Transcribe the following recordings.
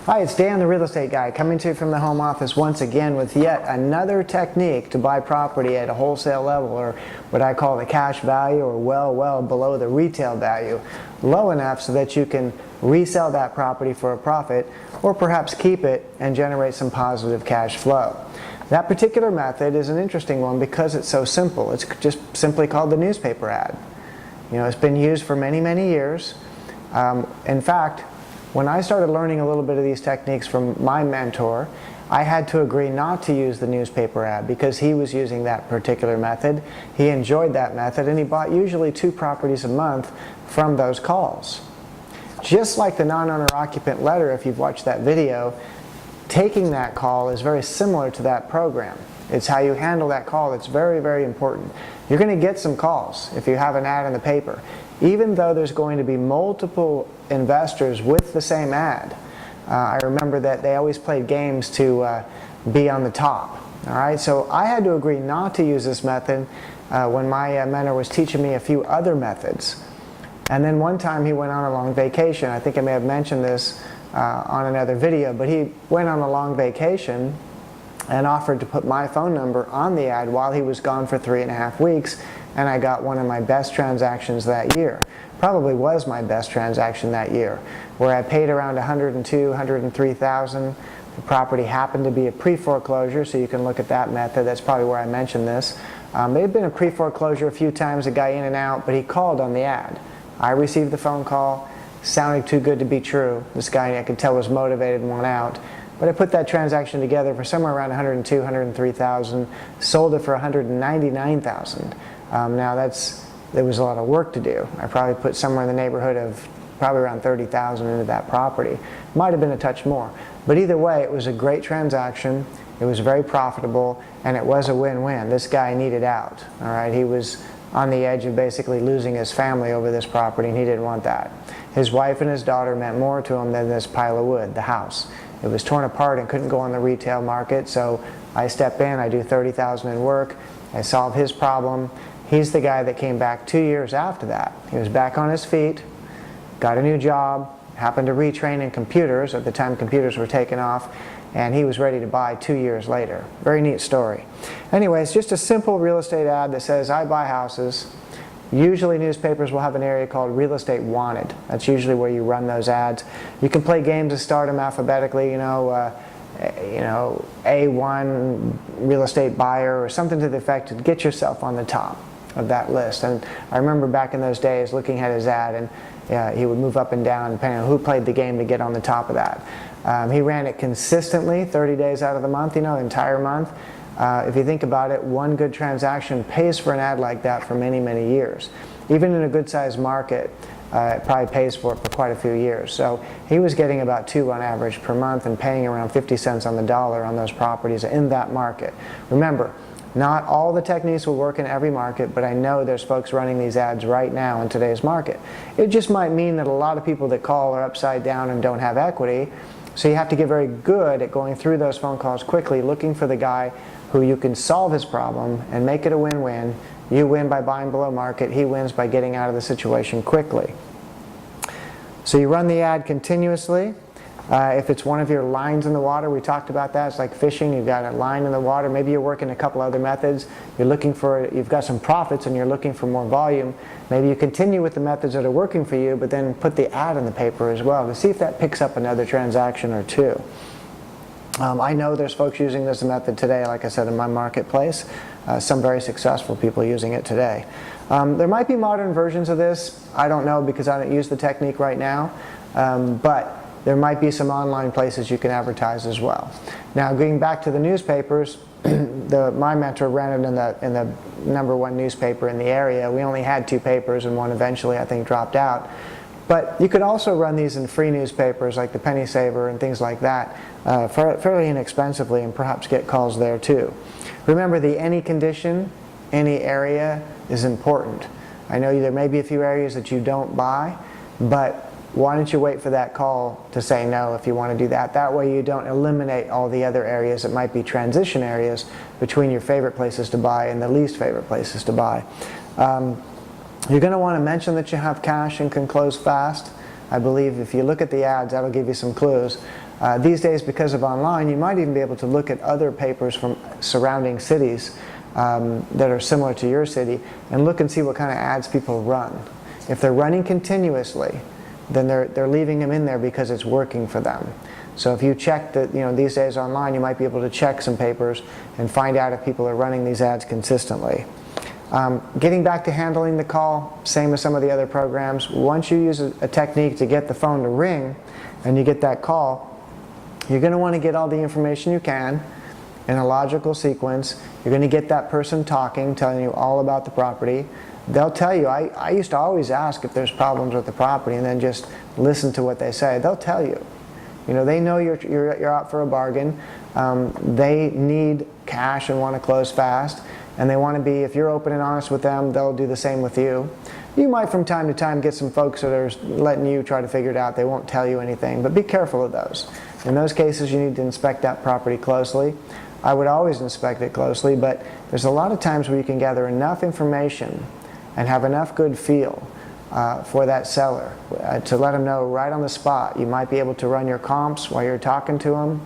Hi, it's Dan, the real estate guy, coming to you from the home office once again with yet another technique to buy property at a wholesale level, or what I call the cash value, or well below the retail value, low enough so that you can resell that property for a profit, or perhaps keep it and generate some positive cash flow. That particular method is an interesting one because it's so simple. It's just simply called the newspaper ad. You know, it's been used for many years. In fact, when I started learning a little bit of these techniques from my mentor, I had to agree not to use the newspaper ad because he was using that particular method. He enjoyed that method, and he bought usually 2 properties a month from those calls. Just like the non-owner occupant letter, if you've watched that video, taking that call is very similar to that program. It's how you handle that call that's very important. You're going to get some calls if you have an ad in the paper. Even though there's going to be multiple investors with the same ad. I remember that they always played games to be on the top. All right, so I had to agree not to use this method when my mentor was teaching me a few other methods. And then one time he went on a long vacation. I think I may have mentioned this on another video, but he went on a long vacation and offered to put my phone number on the ad while he was gone for 3.5 weeks, and I got one of my best transactions that year. Probably was my best transaction that year, where I paid around $102,000, $103,000. The property happened to be a pre-foreclosure, so you can look at that method. That's probably where I mentioned this. It had been a pre-foreclosure a few times, a guy in and out, but he called on the ad. I received the phone call, sounded too good to be true. This guy, I could tell, was motivated and went out. But I put that transaction together for somewhere around $102,000, $103,000, sold it for $199,000. Now there was a lot of work to do. I probably put somewhere in the neighborhood of probably around $30,000 into that property. Might have been a touch more. But either way, it was a great transaction. It was very profitable, and it was a win-win. This guy needed out. All right, he was on the edge of basically losing his family over this property, and he didn't want that. His wife and his daughter meant more to him than this pile of wood, the house. It was torn apart and couldn't go on the retail market, so I step in, I do $30,000 in work, I solve his problem. He's the guy that came back 2 years after that. He was back on his feet, got a new job, happened to retrain in computers. At the time computers were taking off, and he was ready to buy 2 years later. Very neat story. Anyway, it's just a simple real estate ad that says, I buy houses. Usually newspapers will have an area called Real Estate Wanted. That's usually where you run those ads. You can play games to start them alphabetically, A1 real estate buyer or something to the effect to get yourself on the top of that list. And I remember back in those days looking at his ad, and he would move up and down depending on who played the game to get on the top of that. He ran it consistently 30 days out of the month, the entire month. If you think about it, one good transaction pays for an ad like that for many years. Even in a good-sized market, it probably pays for it for quite a few years. So he was getting about 2 on average per month and paying around 50 cents on the dollar on those properties in that market. Remember, not all the techniques will work in every market, but I know there's folks running these ads right now in today's market. It just might mean that a lot of people that call are upside down and don't have equity, so you have to get very good at going through those phone calls quickly, looking for the guy who you can solve his problem and make it a win-win. You win by buying below market, he wins by getting out of the situation quickly. So you run the ad continuously. If it's one of your lines in the water, we talked about that. It's like fishing. You've got a line in the water. Maybe you're working a couple other methods. You've got some profits and you're looking for more volume. Maybe you continue with the methods that are working for you, but then put the ad in the paper as well to see if that picks up another transaction or two. I know there's folks using this method today, like I said, in my marketplace. Some very successful people using it today. There might be modern versions of this. I don't know because I don't use the technique right now. But there might be some online places you can advertise as well. Now, going back to the newspapers, my mentor ran it in the #1 newspaper in the area. We only had 2 papers, and one eventually, I think, dropped out. But you could also run these in free newspapers like the Penny Saver and things like that fairly inexpensively, and perhaps get calls there too. Remember, the any condition, any area is important. I know there may be a few areas that you don't buy, but why don't you wait for that call to say no if you want to do that. That way you don't eliminate all the other areas that might be transition areas between your favorite places to buy and the least favorite places to buy. You're going to want to mention that you have cash and can close fast. I believe if you look at the ads, that'll give you some clues. These days, because of online, you might even be able to look at other papers from surrounding cities that are similar to your city and look and see what kind of ads people run. If they're running continuously, then they're leaving them in there because it's working for them. So if you check that, these days online, you might be able to check some papers and find out if people are running these ads consistently. Getting back to handling the call, same as some of the other programs. Once you use a technique to get the phone to ring and you get that call, you're going to want to get all the information you can in a logical sequence. You're going to get that person talking, telling you all about the property. They'll tell you. I used to always ask if there's problems with the property and then just listen to what they say. They'll tell you. They know you're out for a bargain. They need cash and want to close fast. And they want to be, if you're open and honest with them, they'll do the same with you. You might from time to time get some folks that are letting you try to figure it out. They won't tell you anything, but be careful of those. In those cases, you need to inspect that property closely. I would always inspect it closely, but there's a lot of times where you can gather enough information and have enough good feel for that seller to let them know right on the spot. You might be able to run your comps while you're talking to them,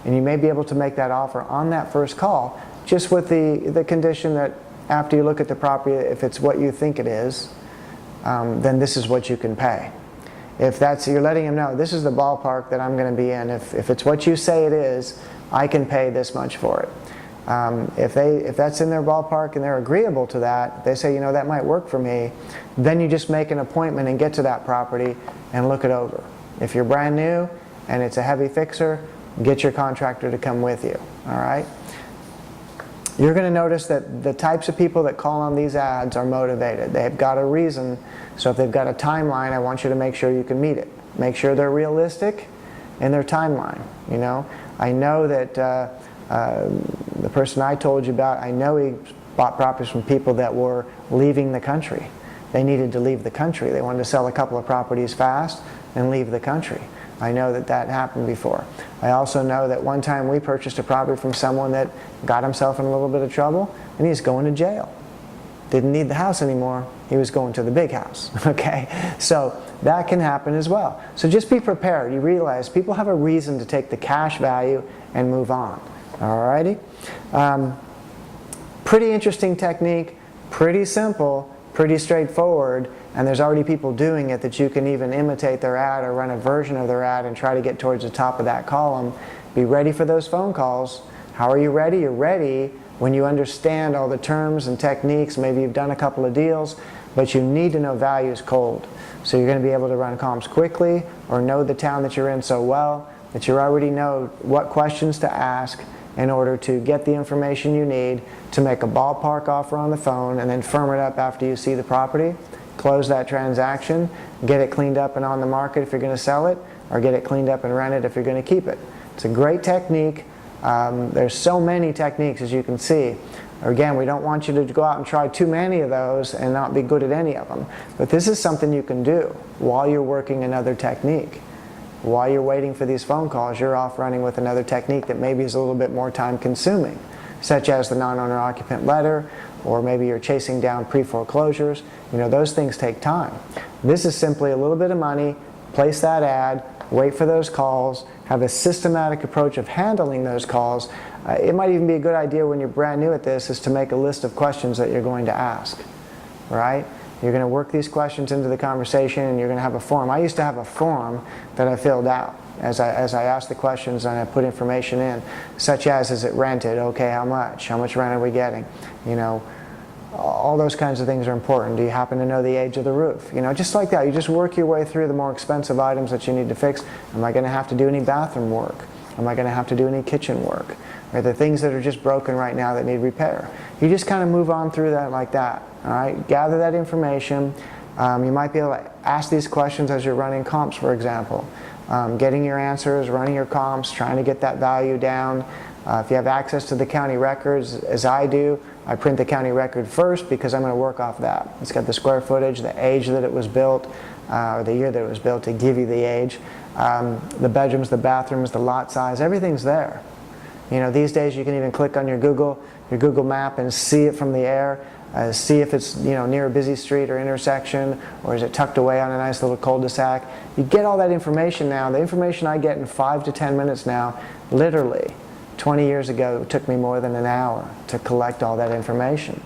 and you may be able to make that offer on that first call, just with the condition that after you look at the property, if it's what you think it is, then this is what you can pay. If you're letting them know, this is the ballpark that I'm going to be in. If it's what you say it is, I can pay this much for it. If that's in their ballpark and they're agreeable to that, they say, that might work for me, then you just make an appointment and get to that property and look it over. If you're brand new and it's a heavy fixer, get your contractor to come with you, all right? You're going to notice that the types of people that call on these ads are motivated. They've got a reason. So if they've got a timeline, I want you to make sure you can meet it. Make sure they're realistic in their timeline. I know that the person I told you about, I know he bought properties from people that were leaving the country. They needed to leave the country. They wanted to sell a couple of properties fast and leave the country. I know that happened before. I also know that one time we purchased a property from someone that got himself in a little bit of trouble and he's going to jail. Didn't need the house anymore. He was going to the big house. Okay? So that can happen as well. So just be prepared. You realize people have a reason to take the cash value and move on. Alrighty? Pretty interesting technique, pretty simple, pretty straightforward, and there's already people doing it that you can even imitate their ad or run a version of their ad and try to get towards the top of that column. Be ready for those phone calls. How are you ready? You're ready when you understand all the terms and techniques. Maybe you've done a couple of deals, but you need to know values cold. So you're going to be able to run comps quickly or know the town that you're in so well that you already know what questions to ask in order to get the information you need to make a ballpark offer on the phone and then firm it up after you see the property, close that transaction, get it cleaned up and on the market if you're going to sell it, or get it cleaned up and rent it if you're going to keep it. It's a great technique. There's so many techniques, as you can see. Again, we don't want you to go out and try too many of those and not be good at any of them. But this is something you can do while you're working another technique. While you're waiting for these phone calls, you're off running with another technique that maybe is a little bit more time consuming, such as the non-owner occupant letter, or maybe you're chasing down pre-foreclosures. Those things take time. This is simply a little bit of money, place that ad, wait for those calls, have a systematic approach of handling those calls. It might even be a good idea when you're brand new at this is to make a list of questions that you're going to ask, right? You're going to work these questions into the conversation and you're going to have a form. I used to have a form that I filled out as I asked the questions and I put information in, such as, is it rented? Okay, how much? How much rent are we getting? All those kinds of things are important. Do you happen to know the age of the roof? Just like that. You just work your way through the more expensive items that you need to fix. Am I going to have to do any bathroom work? Am I going to have to do any kitchen work? Are there things that are just broken right now that need repair? You just kind of move on through that like that. All right? Gather that information. You might be able to ask these questions as you're running comps, for example. Getting your answers, running your comps, trying to get that value down. If you have access to the county records, as I do, I print the county record first because I'm going to work off that. It's got the square footage, the age that it was built, or the year that it was built to give you the age. The bedrooms, the bathrooms, the lot size, everything's there. These days you can even click on your Google map and see it from the air. See if it's near a busy street or intersection, or is it tucked away on a nice little cul-de-sac. You get all that information now. The information I get in 5 to 10 minutes now, literally 20 years ago it took me more than an hour to collect all that information.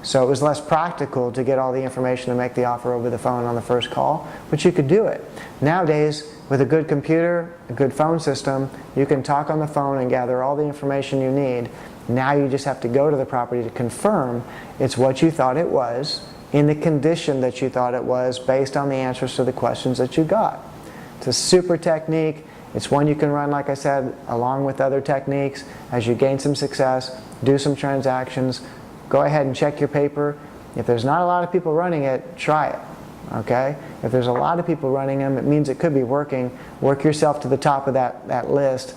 So it was less practical to get all the information to make the offer over the phone on the first call, but you could do it. Nowadays, with a good computer, a good phone system, you can talk on the phone and gather all the information you need. Now you just have to go to the property to confirm it's what you thought it was, in the condition that you thought it was, based on the answers to the questions that you got. It's a super technique. It's one you can run, like I said, along with other techniques. As you gain some success, do some transactions, go ahead and check your paper. If there's not a lot of people running it, try it. Okay? If there's a lot of people running them, it means it could be working. Work yourself to the top of that list.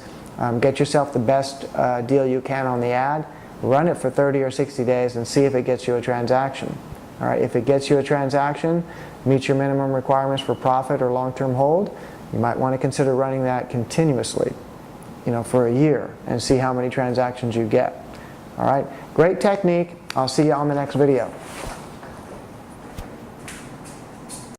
Get yourself the best deal you can on the ad. Run it for 30 or 60 days and see if it gets you a transaction. All right? If it gets you a transaction, meets your minimum requirements for profit or long-term hold, you might want to consider running that continuously, for a year and see how many transactions you get. All right? Great technique. I'll see you on the next video.